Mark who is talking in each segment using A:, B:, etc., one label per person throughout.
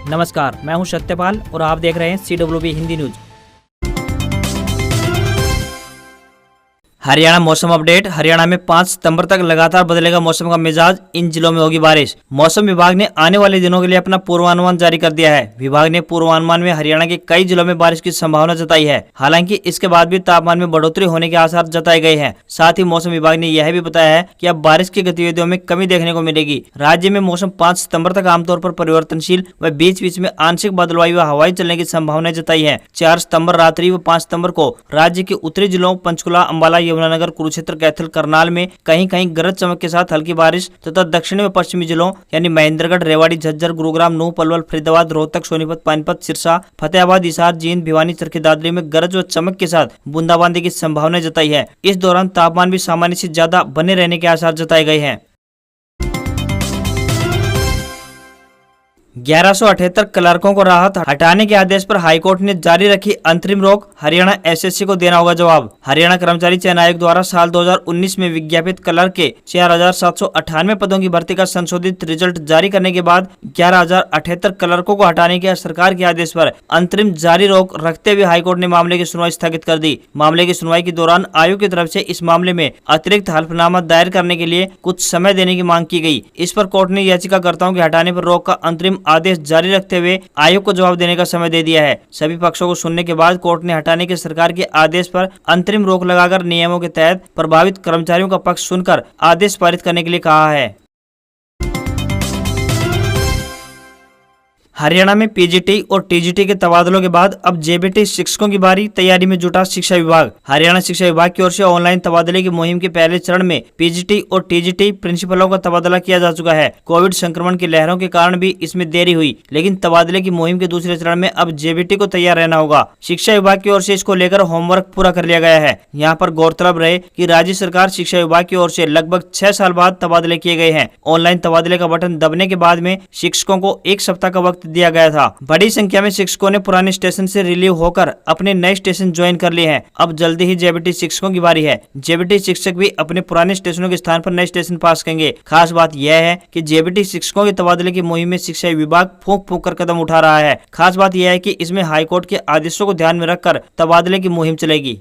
A: नमस्कार, मैं हूं सत्यपाल और आप देख रहे हैं CWB हिंदी न्यूज। हरियाणा मौसम अपडेट। हरियाणा में 5 सितंबर तक लगातार बदलेगा मौसम का मिजाज, इन जिलों में होगी बारिश। मौसम विभाग ने आने वाले दिनों के लिए अपना पूर्वानुमान जारी कर दिया है। विभाग ने पूर्वानुमान में हरियाणा के कई जिलों में बारिश की संभावना जताई है। हालांकि इसके बाद भी तापमान में बढ़ोतरी होने के आसार जताए गए हैं। साथ ही मौसम विभाग ने यह भी बताया है कि अब बारिश की गतिविधियों में कमी देखने को मिलेगी। राज्य में मौसम 5 सितंबर तक आमतौर पर परिवर्तनशील व बीच बीच में आंशिक बादलवाई व हवाएं चलने की संभावना जताई है। 4 सितंबर रात्रि व 5 सितंबर को राज्य के उत्तरी जिलों पंचकुला, अंबाला, यमुनानगर, कुरुक्षेत्र, कैथल, करनाल में कहीं कहीं गरज चमक के साथ हल्की बारिश तथा दक्षिणी व पश्चिमी जिलों यानी महेंद्रगढ़, रेवाड़ी, झज्जर, गुरुग्राम, नूह, पलवल, फरीदाबाद, रोहतक, सोनीपत, पानीपत, सिरसा, फतेहाबाद, हिसार, जींद, भिवानी, चरखी दादरी में गरज व चमक के साथ बूंदाबांदी की संभावना जताई है। इस दौरान तापमान भी सामान्य से ज्यादा बने रहने के आसार जताए गए हैं। 1178 क्लर्कों को राहत हटाने के आदेश पर हाईकोर्ट ने जारी रखी अंतरिम रोक, हरियाणा एसएससी को देना होगा जवाब। हरियाणा कर्मचारी चयन आयोग द्वारा साल 2019 में विज्ञापित क्लर्क के 4798 पदों की भर्ती का संशोधित रिजल्ट जारी करने के बाद 1178 क्लर्कों को हटाने के सरकार के आदेश पर अंतरिम जारी रोक रखते हुए हाईकोर्ट ने मामले की सुनवाई स्थगित कर दी। मामले की सुनवाई के दौरान आयोग की तरफ से इस मामले में अतिरिक्त हलफनामा दायर करने के लिए कुछ समय देने की मांग की गई। इस पर कोर्ट ने याचिकाकर्ताओं के हटाने पर रोक का अंतरिम आदेश जारी रखते हुए आयोग को जवाब देने का समय दे दिया है। सभी पक्षों को सुनने के बाद कोर्ट ने हटाने के सरकार के आदेश पर अंतरिम रोक लगाकर नियमों के तहत प्रभावित कर्मचारियों का पक्ष सुनकर आदेश पारित करने के लिए कहा है। हरियाणा में पीजीटी और टीजीटी के तबादलों के बाद अब जेबीटी शिक्षकों की बारी, तैयारी में जुटा शिक्षा विभाग। हरियाणा शिक्षा विभाग की ओर से ऑनलाइन तबादले की मुहिम के पहले चरण में पीजीटी और टीजीटी प्रिंसिपलों का तबादला किया जा चुका है। कोविड संक्रमण की लहरों के कारण भी इसमें देरी हुई, लेकिन तबादले की मुहिम के दूसरे चरण में अब जेबीटी को तैयार रहना होगा। शिक्षा विभाग की ओर से इसको लेकर होमवर्क पूरा कर लिया गया है। यहाँ पर गौरतलब रहे कि राज्य सरकार शिक्षा विभाग की ओर से लगभग 6 साल बाद तबादले किए गए हैं। ऑनलाइन तबादले का बटन दबने के बाद में शिक्षकों को 1 सप्ताह का वक्त दिया गया था। बड़ी संख्या में शिक्षकों ने पुराने स्टेशन से रिलीव होकर अपने नए स्टेशन ज्वाइन कर लिए हैं। अब जल्दी ही जेबीटी शिक्षकों की बारी है। जेबीटी शिक्षक भी अपने पुराने स्टेशनों के स्थान पर नए स्टेशन पास करेंगे। खास बात यह है कि जेबीटी शिक्षकों के तबादले की मुहिम में शिक्षा विभाग फूंक फूंक कर कदम उठा रहा है। खास बात यह है कि इसमें हाईकोर्ट के आदेशों को ध्यान में रखकर तबादले की मुहिम चलेगी।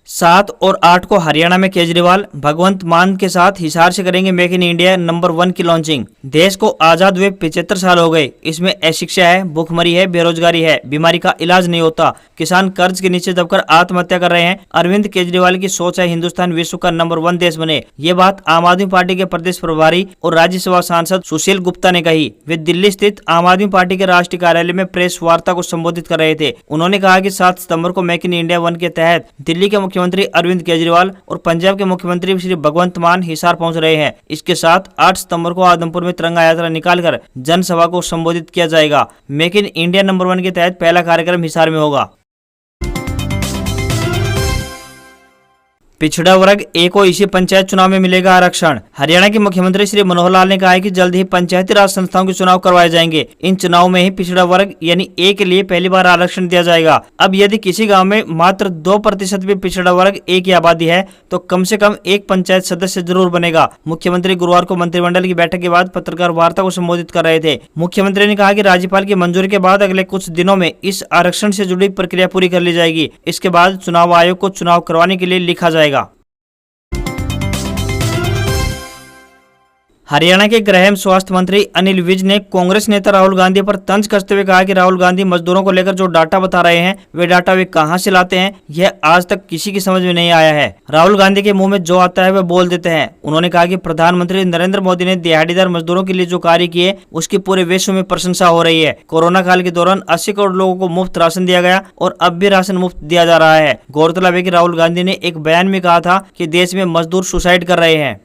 A: 7 और 8 को हरियाणा में केजरीवाल भगवंत मान के साथ हिसार से करेंगे मेक इन इंडिया नंबर 1 की लॉन्चिंग। देश को आजाद हुए 75 साल हो गए। इसमें अशिक्षा है, भूखमरी है, बेरोजगारी है, बीमारी का इलाज नहीं होता, किसान कर्ज के नीचे दबकर आत्महत्या कर रहे हैं। अरविंद केजरीवाल की सोच है हिंदुस्तान विश्व का नंबर 1 देश बने। ये बात आम आदमी पार्टी के प्रदेश प्रभारी और राज्यसभा सांसद सुशील गुप्ता ने कही। वे दिल्ली स्थित आम आदमी पार्टी के राष्ट्रीय कार्यालय में प्रेस वार्ता को संबोधित कर रहे थे। उन्होंने कहा कि 7 सितंबर को मेक इन इंडिया 1 के तहत दिल्ली के मुख्यमंत्री अरविंद केजरीवाल और पंजाब के मुख्यमंत्री श्री भगवंत मान हिसार पहुंच रहे हैं। इसके साथ 8 सितंबर को आदमपुर में तिरंगा यात्रा निकालकर जनसभा को संबोधित किया जाएगा। मेक इन इंडिया नंबर 1 के तहत पहला कार्यक्रम हिसार में होगा। पिछड़ा वर्ग ए को इसी पंचायत चुनाव में मिलेगा आरक्षण। हरियाणा के मुख्यमंत्री श्री मनोहर लाल ने कहा है कि जल्द ही पंचायती राज संस्थाओं के चुनाव करवाए जाएंगे। इन चुनाव में ही पिछड़ा वर्ग यानी ए के लिए पहली बार आरक्षण दिया जाएगा। अब यदि किसी गांव में मात्र 2% भी पिछड़ा वर्ग ए की आबादी है तो कम से कम एक पंचायत सदस्य जरूर बनेगा। मुख्यमंत्री गुरुवार को मंत्रिमंडल की बैठक के बाद पत्रकार वार्ता को संबोधित कर रहे थे। मुख्यमंत्री ने कहा कि राज्यपाल की मंजूरी के बाद अगले कुछ दिनों में इस आरक्षण से जुड़ी प्रक्रिया पूरी कर ली जाएगी। इसके बाद चुनाव आयोग को चुनाव करवाने के लिए लिखा जाएगा। हरियाणा के गृह एवं स्वास्थ्य मंत्री अनिल विज ने कांग्रेस नेता राहुल गांधी पर तंज कसते हुए कहा कि राहुल गांधी मजदूरों को लेकर जो डाटा बता रहे हैं वे डाटा वे कहां से लाते हैं यह आज तक किसी की समझ में नहीं आया है। राहुल गांधी के मुंह में जो आता है वह बोल देते हैं। उन्होंने कहा कि प्रधानमंत्री नरेंद्र मोदी ने दिहाड़ीदार मजदूरों के लिए जो कार्य किए उसकी पूरे विश्व में प्रशंसा हो रही है। कोरोना काल के दौरान 80 करोड़ लोगों को मुफ्त राशन दिया गया और अब भी राशन मुफ्त दिया जा रहा है। गौरतलब है कि राहुल गांधी ने एक बयान में कहा था कि देश में मजदूर सुसाइड कर रहे हैं।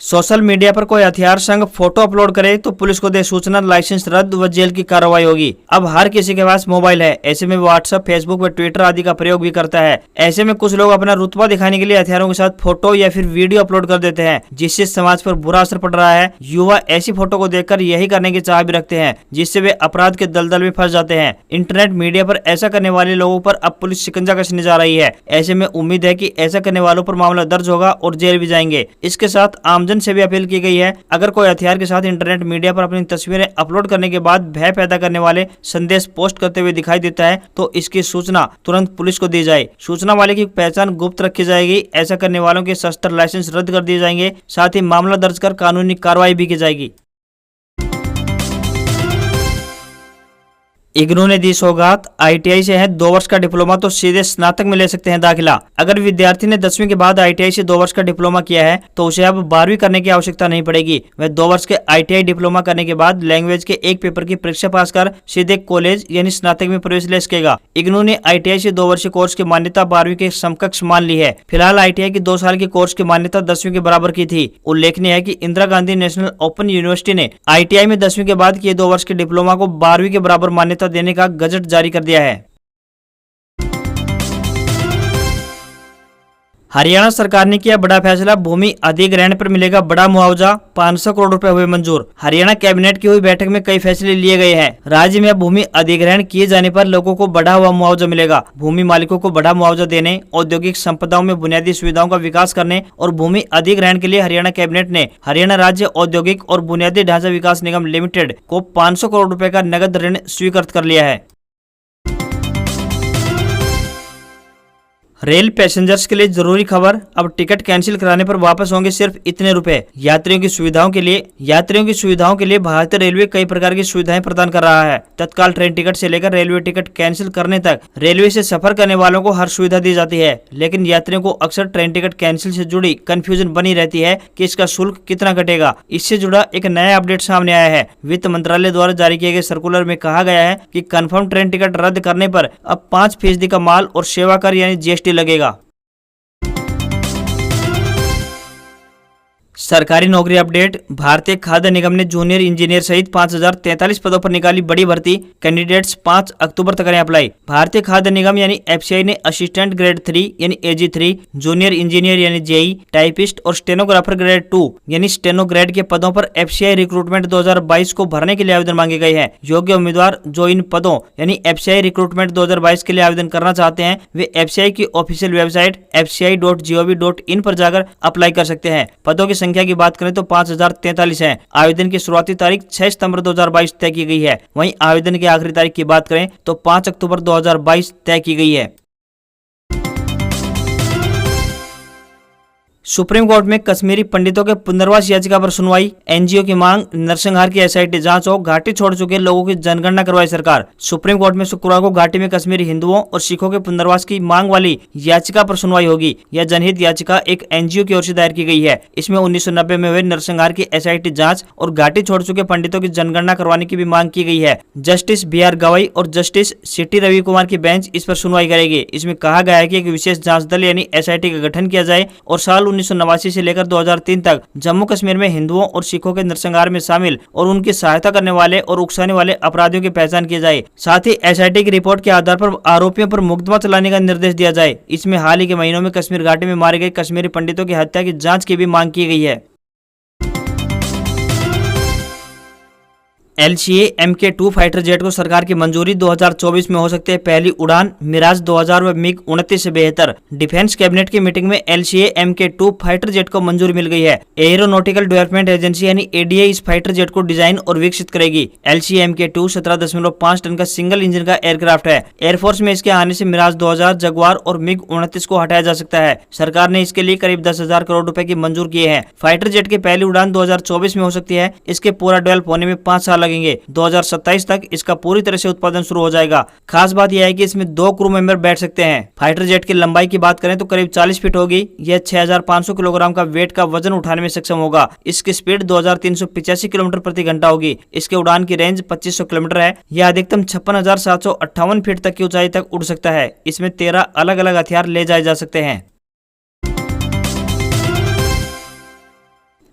A: सोशल मीडिया पर कोई हथियार संग फोटो अपलोड करे तो पुलिस को दे सूचना, लाइसेंस रद्द व जेल की कार्रवाई होगी। अब हर किसी के पास मोबाइल है, ऐसे में व्हाट्सएप, फेसबुक व ट्विटर आदि का प्रयोग भी करता है। ऐसे में कुछ लोग अपना रुतबा दिखाने के लिए हथियारों के साथ फोटो या फिर वीडियो अपलोड कर देते हैं, जिससे समाज पर बुरा असर पड़ रहा है। युवा ऐसी फोटो को देखकर यही करने की चाह भी रखते हैं, जिससे वे अपराध के दलदल में फंस जाते हैं। इंटरनेट मीडिया पर ऐसा करने वाले लोगों पर अब पुलिस शिकंजा कसने जा रही है। ऐसे में उम्मीद है कि ऐसा करने वालों पर मामला दर्ज होगा और जेल भी जाएंगे। इसके साथ आमजन से भी अपील की गई है, अगर कोई हथियार के साथ इंटरनेट मीडिया पर अपनी तस्वीरें अपलोड करने के बाद भय पैदा करने वाले संदेश पोस्ट करते हुए दिखाई देता है तो इसकी सूचना तुरंत पुलिस को दी जाए। सूचना वाले की पहचान गुप्त रखी जाएगी। ऐसा करने वालों के शस्त्र लाइसेंस रद्द कर दिए जाएंगे। साथ ही मामला दर्ज कर कानूनी कार्रवाई भी की जाएगी। इग्नू ने दी सौगात, ITI से है 2 वर्ष का डिप्लोमा तो सीधे स्नातक में ले सकते हैं दाखिला। अगर विद्यार्थी ने 10वीं के बाद ITI से 2 वर्ष का डिप्लोमा किया है तो उसे अब 12वीं करने की आवश्यकता नहीं पड़ेगी। वह 2 वर्ष के ITI डिप्लोमा करने के बाद लैंग्वेज के एक पेपर की परीक्षा पास कर सीधे कॉलेज यानी स्नातक में प्रवेश ले सकेगा। इग्नू ने ITI से 2 वर्षीय कोर्स की मान्यता 12वीं के समकक्ष मान ली है। फिलहाल ITI की 2 साल की कोर्स की मान्यता 10वीं के बराबर की थी। उल्लेखनीय है कि Indira Gandhi national open university ने ITI में 10वीं के बाद किए 2 वर्ष के डिप्लोमा को 12वीं के बराबर मान्यता देने का गजट जारी कर दिया है। हरियाणा सरकार ने किया बड़ा फैसला, भूमि अधिग्रहण पर मिलेगा बड़ा मुआवजा, 500 करोड़ रुपए हुए मंजूर। हरियाणा कैबिनेट की हुई बैठक में कई फैसले लिए गए हैं। राज्य में भूमि अधिग्रहण किए जाने पर लोगों को बढ़ा हुआ मुआवजा मिलेगा। भूमि मालिकों को बढ़ा मुआवजा देने, औद्योगिक संपदाओं में बुनियादी सुविधाओं का विकास करने और भूमि अधिग्रहण के लिए हरियाणा कैबिनेट ने हरियाणा राज्य औद्योगिक और बुनियादी ढांचा विकास निगम लिमिटेड को 500 करोड़ रुपए का नगद ऋण स्वीकृत कर लिया है। रेल पैसेंजर्स के लिए जरूरी खबर, अब टिकट कैंसिल कराने पर वापस होंगे सिर्फ इतने रुपए। यात्रियों की सुविधाओं के लिए भारतीय रेलवे कई प्रकार की सुविधाएं प्रदान कर रहा है। तत्काल ट्रेन टिकट से लेकर रेलवे टिकट कैंसिल करने तक रेलवे से सफर करने वालों को हर सुविधा दी जाती है। लेकिन यात्रियों को अक्सर ट्रेन टिकट कैंसिल से जुड़ी कंफ्यूजन बनी रहती है कि इसका शुल्क कितना कटेगा। इससे जुड़ा एक नया अपडेट सामने आया है। वित्त मंत्रालय द्वारा जारी किए गए सर्कुलर में कहा गया है कि कंफर्म ट्रेन टिकट रद्द करने पर अब 5% का माल और सेवा कर यानी GST लगेगा। सरकारी नौकरी अपडेट, भारतीय खाद्य निगम ने जूनियर इंजीनियर सहित 5043 पदों पर निकाली बड़ी भर्ती। कैंडिडेट्स 5 अक्टूबर तक करें अप्लाई। भारतीय खाद्य निगम यानी FCI ने असिस्टेंट ग्रेड 3 यानी AG3, जूनियर इंजीनियर यानी JE, टाइपिस्ट और स्टेनोग्राफर ग्रेड 2 यानी स्टेनो ग्रेड के पदों पर FCI रिक्रूटमेंट 2022 को भरने के लिए आवेदन मांगे गए हैं। योग्य उम्मीदवार जो इन पदों यानी FCI रिक्रूटमेंट 2022 के लिए आवेदन करना चाहते हैं वे FCI की ऑफिशियल वेबसाइट fci.gov.in पर जाकर अप्लाई कर सकते हैं। पदों की संख्या की बात करें तो 5043 है। आवेदन की शुरुआती तारीख 6 सितंबर 2022 तय की गई है। वहीं आवेदन की आखिरी तारीख की बात करें तो 5 अक्टूबर 2022 तय की गई है। सुप्रीम कोर्ट में कश्मीरी पंडितों के पुनर्वास याचिका पर सुनवाई। NGO की मांग, नरसंहार की SIT जांच हो, घाटी छोड़ चुके लोगों की जनगणना करवाई सरकार। सुप्रीम कोर्ट में शुक्रवार को घाटी में कश्मीरी हिंदुओं और सिखों के पुनर्वास की मांग वाली याचिका पर सुनवाई होगी। यह जनहित याचिका एक NGO की ओर से दायर की गई है। इसमें 1990 में हुए नरसंहार की SIT जाँच और घाटी छोड़ चुके पंडितों की जनगणना करवाने की भी मांग की गई है। जस्टिस BR गवाई और जस्टिस CT रवि कुमार की बेंच इस पर सुनवाई करेगी। इसमें कहा गया है कि एक विशेष जाँच दल यानी SIT का गठन किया जाए और साल 1989 से लेकर 2003 तक जम्मू कश्मीर में हिंदुओं और सिखों के नरसंहार में शामिल और उनकी सहायता करने वाले और उकसाने वाले अपराधियों की पहचान की जाए। साथ ही SIT की रिपोर्ट के आधार पर आरोपियों पर मुकदमा चलाने का निर्देश दिया जाए। इसमें हाल ही के महीनों में कश्मीर घाटी में मारे गए कश्मीरी पंडितों की हत्या की जांच की भी मांग की गई है। LCA MK2 फाइटर जेट को सरकार की मंजूरी, 2024 में हो सकती है पहली उड़ान। मिराज 2000 व MiG 29 से बेहतर। डिफेंस कैबिनेट की मीटिंग में LCA MK2 फाइटर जेट को मंजूरी मिल गई है। एयरोनॉटिकल डेवलपमेंट एजेंसी यानी ADA इस फाइटर जेट को डिजाइन और विकसित करेगी। LCA MK2 17.5 टन का सिंगल इंजन का एयरक्राफ्ट है। एयरफोर्स में इसके आने से मिराज 2000, जगुआर और MiG 29 को हटाया जा सकता है। सरकार ने इसके लिए करीब 10,000 करोड़ रुपए की मंजूर किए हैं। फाइटर जेट की पहली उड़ान 2024 में हो सकती है। इसके पूरा डेवलप होने में 5 साल लगेंगे। 2027 तक इसका पूरी तरह से उत्पादन शुरू हो जाएगा। खास बात यह है कि इसमें 2 क्रू मेंबर बैठ सकते हैं। फाइटर जेट की लंबाई की बात करें तो करीब 40 फीट होगी। यह 6500 किलोग्राम का वेट का वजन उठाने में सक्षम होगा। इसकी स्पीड 2385 किलोमीटर प्रति घंटा होगी। इसके उड़ान की रेंज 2500 किलोमीटर है। यह अधिकतम 56,758 फीट तक की ऊंचाई तक उड़ सकता है। इसमें 13 अलग अलग हथियार ले जाए जा सकते हैं।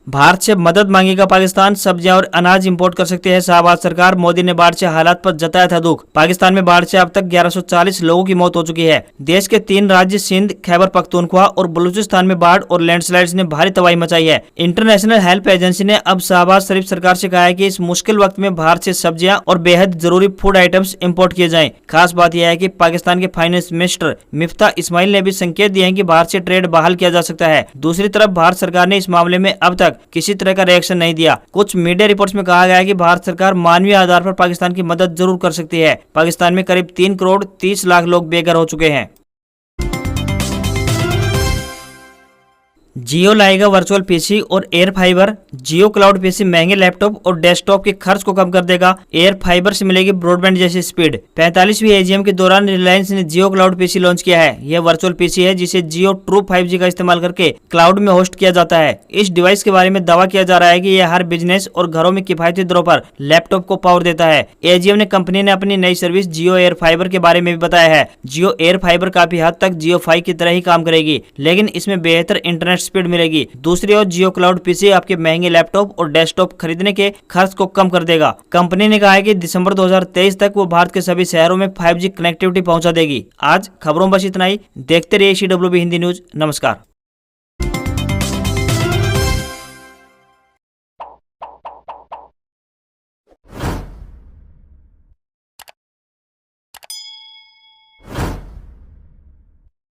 A: भारत से मदद मांगेगा पाकिस्तान, सब्जियां और अनाज इंपोर्ट कर सकती है शाहबाज सरकार। मोदी ने बाढ़ से हालात पर जताया था दुख। पाकिस्तान में बाढ़ से अब तक 1140 लोगों की मौत हो चुकी है। देश के 3 राज्य सिंध, खैबर पख्तूनख्वा और बलूचिस्तान में बाढ़ और लैंडस्लाइड्स ने भारी तबाही मचाई है। इंटरनेशनल हेल्प एजेंसी ने अब शाहबाज शरीफ सरकार से कहा है कि इस मुश्किल वक्त में भारत से सब्जियां और बेहद जरूरी फूड आइटम्स इम्पोर्ट किए जाएं। खास बात यह है कि पाकिस्तान के फाइनेंस मिनिस्टर मिफ्ता इस्माइल ने भी संकेत दिए हैं कि भारत से ट्रेड बहाल किया जा सकता है। दूसरी तरफ भारत सरकार ने इस मामले में अब तक किसी तरह का रिएक्शन नहीं दिया। कुछ मीडिया रिपोर्ट्स में कहा गया है कि भारत सरकार मानवीय आधार पर पाकिस्तान की मदद जरूर कर सकती है। पाकिस्तान में करीब 3 करोड़ 30 लाख लोग बेघर हो चुके हैं। जियो लाएगा वर्चुअल पीसी और एयर फाइबर। जियो क्लाउड पीसी महंगे लैपटॉप और डेस्कटॉप के खर्च को कम कर देगा। एयर फाइबर से मिलेगी ब्रॉडबैंड जैसी स्पीड। 45वीं एजीएम के दौरान रिलायंस ने जियो क्लाउड पीसी लॉन्च किया है। यह वर्चुअल पीसी है जिसे जियो ट्रू 5G का इस्तेमाल करके क्लाउड में होस्ट किया जाता है। इस डिवाइस के बारे में दावा किया जा रहा है कि यह हर बिजनेस और घरों में किफायती दरों पर लैपटॉप को पावर देता है। एजीएम ने कंपनी ने अपनी नई सर्विस जियो एयर फाइबर के बारे में भी बताया है। जियो एयर फाइबर काफी हद तक जियो 5 की तरह ही काम करेगी, लेकिन इसमें बेहतर इंटरनेट स्पीड मिलेगी। दूसरी ओर जियो क्लाउड पीसी आपके महंगे लैपटॉप और डेस्कटॉप खरीदने के खर्च को कम कर देगा। कंपनी ने कहा है कि दिसंबर 2023 तक वो भारत के सभी शहरों में 5G कनेक्टिविटी पहुंचा देगी। आज खबरों बस इतना ही। देखते रहिए CWB हिंदी न्यूज। नमस्कार।